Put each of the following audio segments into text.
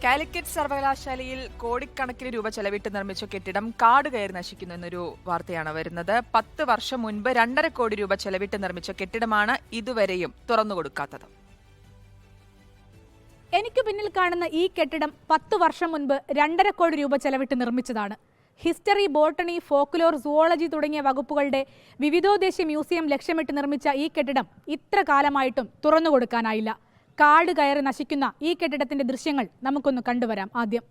കാലിക്കറ്റ് സർവകലാശാലയിൽ കോടിക്കണക്കിന് രൂപ ചെലവിട്ട് നിർമ്മിച്ച കെട്ടിടം കാട് കയറി നശിക്കുന്നു എന്നൊരു വാർത്തയാണ് വരുന്നത്. 10 വർഷം മുൻപ് 2.5 കോടി രൂപ ചെലവിട്ട് നിർമ്മിച്ച കെട്ടിടമാണ് ഇതുവരെയും തുറന്നുകൊടുക്കാത്തത്. എനിക്ക് പിന്നിൽ കാണുന്ന ഈ കെട്ടിടം 10 വർഷം മുൻപ് 2.5 കോടി രൂപ ചെലവിട്ട് നിർമ്മിച്ചതാണ്. ഹിസ്റ്ററി, ബോട്ടണി, ഫോക്ലോർ, സുവോളജി തുടങ്ങിയ വകുപ്പുകളുടെ വിവിധോദ്ദേശ മ്യൂസിയം ലക്ഷ്യമിട്ട് നിർമ്മിച്ച ഈ കെട്ടിടം ഇത്ര കാലമായിട്ടും തുറന്നുകൊടുക്കാനായില്ല. കാട് കയറി നശിക്കുന്ന ഈ കെട്ടിടത്തിന്റെ ദൃശ്യങ്ങൾ നമുക്കൊന്ന് കണ്ടുവരാം. ആദ്യം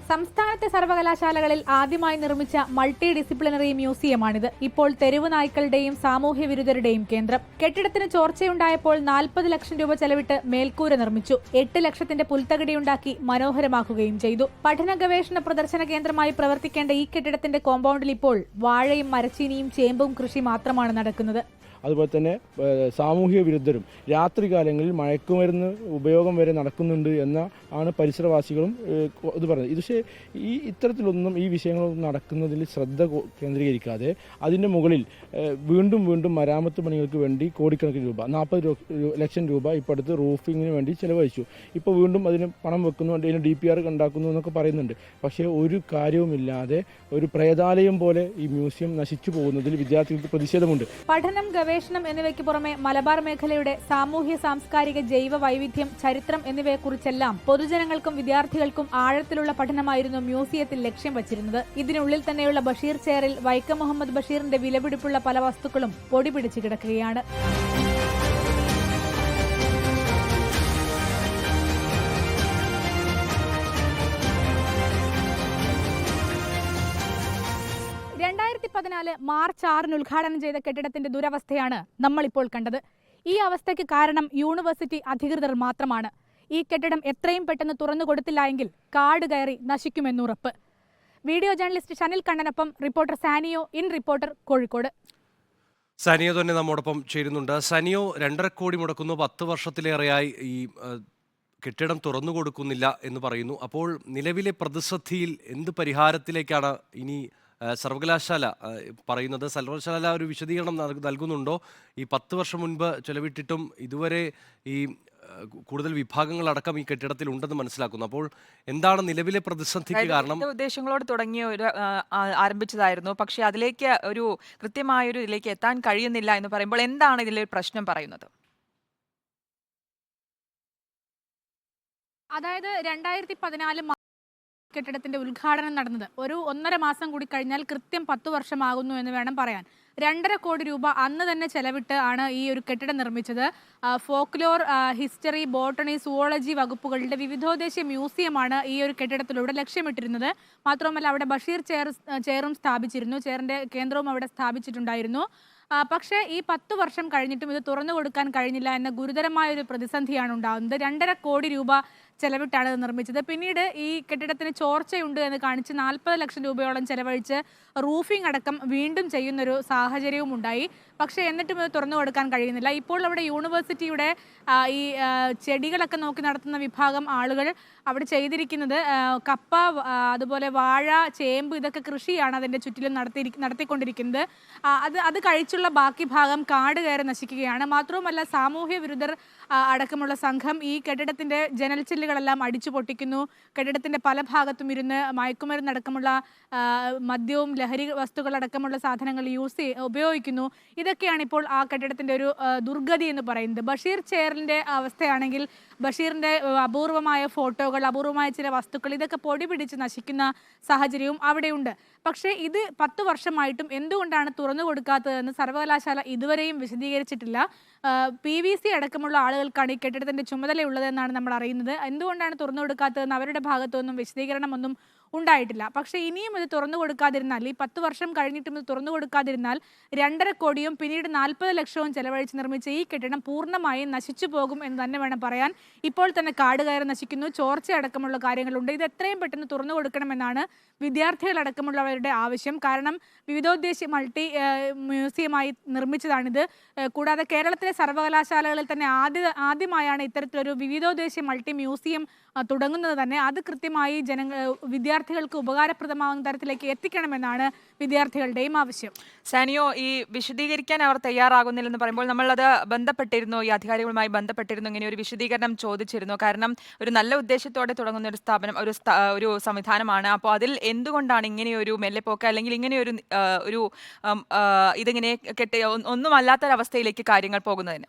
സംസ്ഥാനത്തെ സർവകലാശാലകളിൽ ആദ്യമായി നിർമ്മിച്ച മൾട്ടി ഡിസിപ്ലിനറി മ്യൂസിയമാണിത്. ഇപ്പോൾ തെരുവ് നായ്ക്കളുടെയും സാമൂഹ്യ വിരുദ്ധരുടെയും കേന്ദ്രം. കെട്ടിടത്തിന് ചോർച്ചയുണ്ടായപ്പോൾ 40 ലക്ഷം രൂപ ചെലവിട്ട് മേൽക്കൂര നിർമ്മിച്ചു. 8 ലക്ഷത്തിന്റെ പുൽത്തകിടിയുണ്ടാക്കി മനോഹരമാക്കുകയും ചെയ്തു. പഠന ഗവേഷണ പ്രദർശന കേന്ദ്രമായി പ്രവർത്തിക്കേണ്ട ഈ കെട്ടിടത്തിന്റെ കോമ്പൗണ്ടിൽ ഇപ്പോൾ വാഴയും മരച്ചീനിയും ചേമ്പും കൃഷി മാത്രമാണ് നടക്കുന്നത്. അതുപോലെ തന്നെ സാമൂഹിക വിരുദ്ധരും രാത്രികാലങ്ങളിൽ മയക്കുമരുന്ന് ഉപയോഗം വരെ നടക്കുന്നുണ്ട് ആണ് പരിസരവാസികളും ഇത് പറയുന്നത്. പക്ഷേ ഇത്തരത്തിലൊന്നും ഈ വിഷയങ്ങളൊന്നും നടക്കുന്നതിൽ ശ്രദ്ധ കേന്ദ്രീകരിക്കാതെ അതിൻ്റെ മുകളിൽ വീണ്ടും മരാമത്ത് പണികൾക്ക് വേണ്ടി കോടിക്കണക്കിന് രൂപ 40 ലക്ഷം രൂപ ഇപ്പോൾ അടുത്ത് റൂഫിങ്ങിന് വേണ്ടി ചിലവഴിച്ചു. ഇപ്പോൾ വീണ്ടും അതിന് പണം വെക്കുന്നുണ്ട്, അതിന് DPR ഉണ്ടാക്കുന്നു എന്നൊക്കെ പറയുന്നുണ്ട്. പക്ഷേ ഒരു കാര്യവുമില്ലാതെ ഒരു പ്രേതാലയം പോലെ ഈ മ്യൂസിയം നശിച്ചു പോകുന്നതിൽ വിദ്യാർത്ഥികൾക്ക് പ്രതിഷേധമുണ്ട്. പഠനം, ഗവേഷണം എന്നിവയ്ക്ക് പുറമെ മലബാർ മേഖലയുടെ സാമൂഹ്യ സാംസ്കാരിക ജൈവ വൈവിധ്യം, ചരിത്രം എന്നിവയെക്കുറിച്ചെല്ലാം പൊതുജനങ്ങൾക്കും വിദ്യാർത്ഥികൾക്കും ആഴത്തിലുള്ള പഠനമായിരുന്നു മ്യൂസിയത്തിൽ ലക്ഷ്യം വച്ചിരുന്നത്. ഇതിനുള്ളിൽ തന്നെയുള്ള ബഷീർ ചെയറിൽ വൈക്കം മുഹമ്മദ് ബഷീറിന്റെ വിലപിടിപ്പുള്ള പല വസ്തുക്കളും പൊടി പിടിച്ചു കിടക്കുകയാണ്. മാർച്ച് 6 ഉദ്ഘാടനം ചെയ്ത കെട്ടിടത്തിന്റെ ദുരവസ്ഥയാണ് നമ്മളിപ്പോൾ കണ്ടത്. ഈ അവസ്ഥയ്ക്ക് കാരണം യൂണിവേഴ്സിറ്റി അധികൃതർ മാത്രമാണ്. ഈ കെട്ടിടം എത്രയും പെട്ടെന്ന് തുറന്നു കൊടുത്തില്ല എങ്കിൽ കാട് കയറി നശിക്കുമെന്നുറപ്പ്. വീഡിയോ ജേർണലിസ്റ്റ് ഷനിൽ കണ്ണനൊപ്പം reporter Saniyo, in reporter, Kozhikode. Saniyo തന്നെ നമ്മോടൊപ്പം ചേരുന്നുണ്ട്. സാനിയോ, 2.5 കോടി മുടക്കുന്നു, 10 വർഷത്തിലേറെയായി ഈ കെട്ടിടം തുറന്നു കൊടുക്കുന്നില്ല എന്ന് പറയുന്നു. അപ്പോൾ നിലവിലെ പ്രതിസന്ധിയിൽ എന്ത് പരിഹാരത്തിലേക്കാണ് ഇനി സർവകലാശാല പറയുന്നത്? സർവകലാശാല ഒരു വിശദീകരണം നൽകുന്നുണ്ടോ? ഈ 10 വർഷം മുൻപ് ചെലവിട്ടിട്ടും ഇതുവരെ ഈ കൂടുതൽ വിഭാഗങ്ങളടക്കം ഈ കെട്ടിടത്തിൽ ഉണ്ടെന്ന് മനസ്സിലാക്കുന്നു. അപ്പോൾ എന്താണ് നിലവിലെ പ്രതിസന്ധിക്ക് കാരണം? ഉദ്ദേശങ്ങളോട് തുടങ്ങിയ ഒരു ആരംഭിച്ചതായിരുന്നു, പക്ഷേ അതിലേക്ക് ഒരു കൃത്യമായൊരു ഇതിലേക്ക് എത്താൻ കഴിയുന്നില്ല എന്ന് പറയുമ്പോൾ എന്താണ് ഇതിലെ പ്രശ്നം പറയുന്നത്? അതായത് 2014 കെട്ടിടത്തിന്റെ ഉദ്ഘാടനം നടന്നത് ഒരു 1.5 മാസം കൂടി കഴിഞ്ഞാൽ കൃത്യം 10 വർഷമാകുന്നു എന്ന് വേണം പറയാൻ. 2.5 കോടി രൂപ അന്ന് തന്നെ ചെലവിട്ട് ആണ് ഈ ഒരു കെട്ടിടം നിർമ്മിച്ചത്. ഫോക്ലോർ, ഹിസ്റ്ററി, ബോട്ടണി, സുവോളജി വകുപ്പുകളുടെ വിവിധോദ്ദേശ മ്യൂസിയമാണ് ഈ ഒരു കെട്ടിടത്തിലൂടെ ലക്ഷ്യമിട്ടിരുന്നത്. മാത്രവുമല്ല അവിടെ ബഷീർ ചെയറും സ്ഥാപിച്ചിരുന്നു, ചെയറിന്റെ കേന്ദ്രവും അവിടെ സ്ഥാപിച്ചിട്ടുണ്ടായിരുന്നു. പക്ഷേ ഈ 10 വർഷം കഴിഞ്ഞിട്ടും ഇത് തുറന്നു കൊടുക്കാൻ കഴിഞ്ഞില്ല എന്ന ഗുരുതരമായ ഒരു പ്രതിസന്ധിയാണ് ഉണ്ടാകുന്നത്. 2.5 കോടി രൂപ ചെലവിട്ടാണ് ഇത് നിർമ്മിച്ചത്. പിന്നീട് ഈ കെട്ടിടത്തിന് ചോർച്ചയുണ്ട് എന്ന് കാണിച്ച് 40 ലക്ഷം രൂപയോളം ചെലവഴിച്ച് റൂഫിംഗ് അടക്കം വീണ്ടും ചെയ്യുന്നൊരു സാഹചര്യവും ഉണ്ടായി. പക്ഷേ എന്നിട്ടും ഇത് തുറന്നു കൊടുക്കാൻ കഴിയുന്നില്ല. ഇപ്പോൾ അവിടെ യൂണിവേഴ്സിറ്റിയുടെ ഈ ചെടികളൊക്കെ നോക്കി നടത്തുന്ന വിഭാഗം ആളുകൾ അവിടെ ചെയ്തിരിക്കുന്നത് കപ്പ, അതുപോലെ വാഴ, ചേമ്പ്, ഇതൊക്കെ കൃഷിയാണ് അതിൻ്റെ ചുറ്റിലും നടത്തിക്കൊണ്ടിരിക്കുന്നത്. അത് കഴിച്ചുള്ള ബാക്കി ഭാഗം കാട് കയറി നശിക്കുകയാണ്. മാത്രവുമല്ല സാമൂഹ്യ വിരുദ്ധർ അടക്കമുള്ള സംഘം ഈ കെട്ടിടത്തിന്റെ ജനൽച്ചില്ലുകളെല്ലാം അടിച്ചു പൊട്ടിക്കുന്നു. കെട്ടിടത്തിന്റെ പല ഭാഗത്തും ഇരുന്ന് മയക്കുമരുന്നടക്കമുള്ള മദ്യവും ലഹരി വസ്തുക്കളടക്കമുള്ള സാധനങ്ങൾ ഉപയോഗിക്കുന്നു. ഇതൊക്കെയാണ് ഇപ്പോൾ ആ കെട്ടിടത്തിന്റെ ഒരു ദുർഗതി എന്ന് പറയുന്നത്. ബഷീർ ചെയറിന്റെ അവസ്ഥയാണെങ്കിൽ ബഷീറിന്റെ അപൂർവമായ ഫോട്ടോകൾ, അപൂർവമായ ചില വസ്തുക്കൾ, ഇതൊക്കെ പൊടി പിടിച്ച് നശിക്കുന്ന സാഹചര്യവും അവിടെയുണ്ട്. പക്ഷേ ഇത് 10 വർഷമായിട്ടും എന്തുകൊണ്ടാണ് തുറന്നു കൊടുക്കാത്തതെന്ന് സർവകലാശാല ഇതുവരെയും വിശദീകരിച്ചിട്ടില്ല. PVC അടക്കമുള്ള ആളുകൾക്കാണ് ഈ കെട്ടിടത്തിന്റെ ചുമതലയുള്ളതെന്നാണ് നമ്മൾ അറിയുന്നത്. എന്തുകൊണ്ടാണ് തുറന്നു കൊടുക്കാത്തതെന്ന് അവരുടെ ഭാഗത്തൊന്നും വിശദീകരണമൊന്നും ഉണ്ടായിട്ടില്ല. പക്ഷേ ഇനിയും ഇത് തുറന്നു കൊടുക്കാതിരുന്നാൽ, ഈ 10 വർഷം കഴിഞ്ഞിട്ടും ഇത് തുറന്നു കൊടുക്കാതിരുന്നാൽ 2.5 കോടിയും പിന്നീട് 40 ലക്ഷവും ചെലവഴിച്ച് നിർമ്മിച്ച ഈ കെട്ടിടം പൂർണ്ണമായും നശിച്ചു പോകും എന്ന് തന്നെ വേണം പറയാൻ. ഇപ്പോൾ തന്നെ കാട് കയറി നശിക്കുന്നു, ചോർച്ചയടക്കമുള്ള കാര്യങ്ങളുണ്ട്. ഇത് എത്രയും പെട്ടെന്ന് തുറന്നു കൊടുക്കണമെന്നാണ് വിദ്യാർത്ഥികളടക്കമുള്ളവരുടെ ആവശ്യം. കാരണം വിവിധോദ്ദേശ മൾട്ടി മ്യൂസിയമായി നിർമ്മിച്ചതാണിത്. കൂടാതെ കേരളത്തിലെ സർവകലാശാലകളിൽ തന്നെ ആദ്യമായാണ് ഇത്തരത്തിലൊരു വിവിധോദ്ദേശ മൾട്ടി മ്യൂസിയം തുടങ്ങുന്നത് തന്നെ അത് കൃത്യമായി വിദ്യാർത്ഥികൾക്ക് ഉപകാരപ്രദമാകുന്ന തരത്തിലേക്ക് എത്തിക്കണമെന്നാണ് വിദ്യാർത്ഥികളുടെയും ആവശ്യം. സാനിയോ, ഈ വിശദീകരിക്കാൻ അവർ തയ്യാറാകുന്നില്ലെന്ന് പറയുമ്പോൾ നമ്മളത് ബന്ധപ്പെട്ടിരുന്നു, ഈ അധികാരികളുമായി ബന്ധപ്പെട്ടിരുന്നു, ഇങ്ങനെ ഒരു വിശദീകരണം ചോദിച്ചിരുന്നു. കാരണം ഒരു നല്ല ഉദ്ദേശത്തോടെ തുടങ്ങുന്ന ഒരു സ്ഥാപനം, ഒരു സംവിധാനമാണ്. അപ്പോൾ അതിൽ എന്തുകൊണ്ടാണ് ഇങ്ങനെയൊരു മെല്ലെപ്പോക്ക്, അല്ലെങ്കിൽ ഇങ്ങനെയൊരു ഇതിങ്ങനെ ഒന്നും അല്ലാത്തൊരവസ്ഥയിലേക്ക് കാര്യങ്ങൾ പോകുന്നതിന്?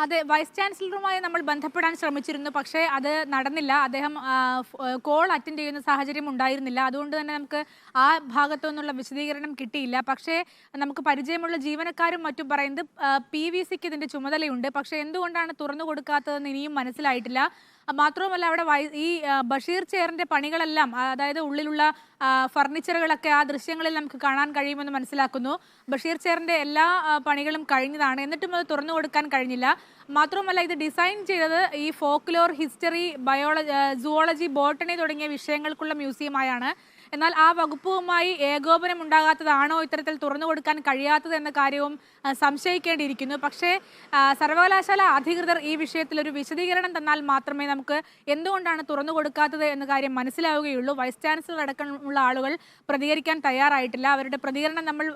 അതെ, വൈസ് ചാൻസലറുമായി നമ്മൾ ബന്ധപ്പെടാൻ ശ്രമിച്ചിരുന്നു, പക്ഷേ അത് നടന്നില്ല. അദ്ദേഹം കോൾ അറ്റൻഡ് ചെയ്യുന്ന സാഹചര്യം ഉണ്ടായിരുന്നില്ല. അതുകൊണ്ട് തന്നെ നമുക്ക് ആ ഭാഗത്തു നിന്നുള്ള വിശദീകരണം കിട്ടിയില്ല. പക്ഷേ നമുക്ക് പരിചയമുള്ള ജീവനക്കാരും മറ്റും പറയുന്നത് PVCക്ക് ഇതിൻ്റെ ചുമതലയുണ്ട്, പക്ഷേ എന്തുകൊണ്ടാണ് തുറന്നു കൊടുക്കാത്തതെന്ന് ഇനിയും മനസ്സിലായിട്ടില്ല. മാത്രവുമല്ല, അവിടെ ഈ ബഷീർ ചെയറിൻ്റെ പണികളെല്ലാം, അതായത് ഉള്ളിലുള്ള ഫർണിച്ചറുകളൊക്കെ ആ ദൃശ്യങ്ങളിൽ നമുക്ക് കാണാൻ കഴിയുമെന്ന് മനസ്സിലാക്കുന്നു. ബഷീർ ചെയറിൻ്റെ എല്ലാ പണികളും കഴിഞ്ഞതാണ്, എന്നിട്ടും അത് തുറന്നു കൊടുക്കാൻ കഴിഞ്ഞില്ല. മാത്രവുമല്ല, ഇത് ഡിസൈൻ ചെയ്തത് ഈ ഫോക്ലോർ, ഹിസ്റ്ററി, സുവോളജി, ബോട്ടണി തുടങ്ങിയ വിഷയങ്ങൾക്കുള്ള മ്യൂസിയമായാണ്. എന്നാൽ ആ വകുപ്പുമായി ഏകോപനം ഉണ്ടാകാത്തതാണോ ഇത്തരത്തിൽ തുറന്നു കൊടുക്കാൻ കഴിയാത്തത് എന്ന കാര്യവും സംശയിക്കേണ്ടിയിരിക്കുന്നു. പക്ഷേ സർവകലാശാല അധികൃതർ ഈ വിഷയത്തിൽ ഒരു വിശദീകരണം തന്നാൽ മാത്രമേ നമുക്ക് എന്തുകൊണ്ടാണ് തുറന്നു കൊടുക്കാത്തത് എന്ന കാര്യം മനസ്സിലാവുകയുള്ളൂ. വൈസ് ചാൻസലർ അടക്കമുള്ള ആളുകൾ പ്രതികരിക്കാൻ തയ്യാറായിട്ടില്ല. അവരുടെ പ്രതികരണം നമ്മൾ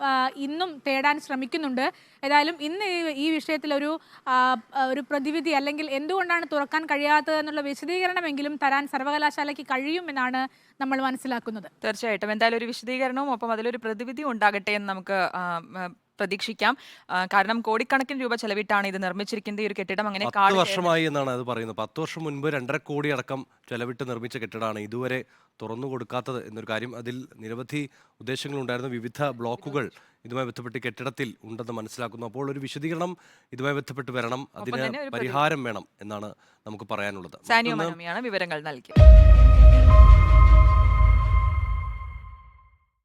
ഇന്നും തേടാൻ ശ്രമിക്കുന്നുണ്ട്. ഏതായാലും ഇന്ന് ഈ വിഷയത്തിൽ ഒരു പ്രതിവിധി, അല്ലെങ്കിൽ എന്തുകൊണ്ടാണ് തുറക്കാൻ കഴിയാത്തത് എന്നുള്ള വിശദീകരണമെങ്കിലും തരാൻ സർവകലാശാലയ്ക്ക് കഴിയുമെന്നാണ് നമ്മൾ മനസ്സിലാക്കുന്നത്. തീർച്ചയായിട്ടും എന്തായാലും ഒരു വിശദീകരണവും ഒപ്പം അതിലൊരു പ്രതിവിധി ഉണ്ടാകട്ടെ എന്ന് നമുക്ക് പ്രതീക്ഷിക്കാം. കാരണം കോടിക്കണക്കിന് രൂപ ചെലവിട്ടാണ് ഇത് നിർമ്മിച്ചിരിക്കുന്നത്. ഈ ഒരു കെട്ടിടം അങ്ങനെ 10 വർഷമായി എന്നാണ് അത് പറയുന്നത്. 10 വർഷം മുൻപ് 2.5 കോടി അടക്കം ചെലവിട്ട് നിർമ്മിച്ച കെട്ടിടമാണ് ഇതുവരെ തുറന്നു കൊടുക്കാത്തത് എന്നൊരു കാര്യം. അതിൽ നിരവധി ഉദ്ദേശങ്ങളുണ്ടായിരുന്നു. വിവിധ ബ്ലോക്കുകൾ ഇതുമായി ബന്ധപ്പെട്ട് കെട്ടിടത്തിൽ ഉണ്ടെന്ന് മനസ്സിലാക്കുന്നു. അപ്പോൾ ഒരു വിശദീകരണം ഇതുമായി ബന്ധപ്പെട്ട് വരണം, അതിന് പരിഹാരം വേണം എന്നാണ് നമുക്ക് പറയാനുള്ളത്. സാനിയോ മനോമിയാണ് വിവരങ്ങൾ നൽകിയത്.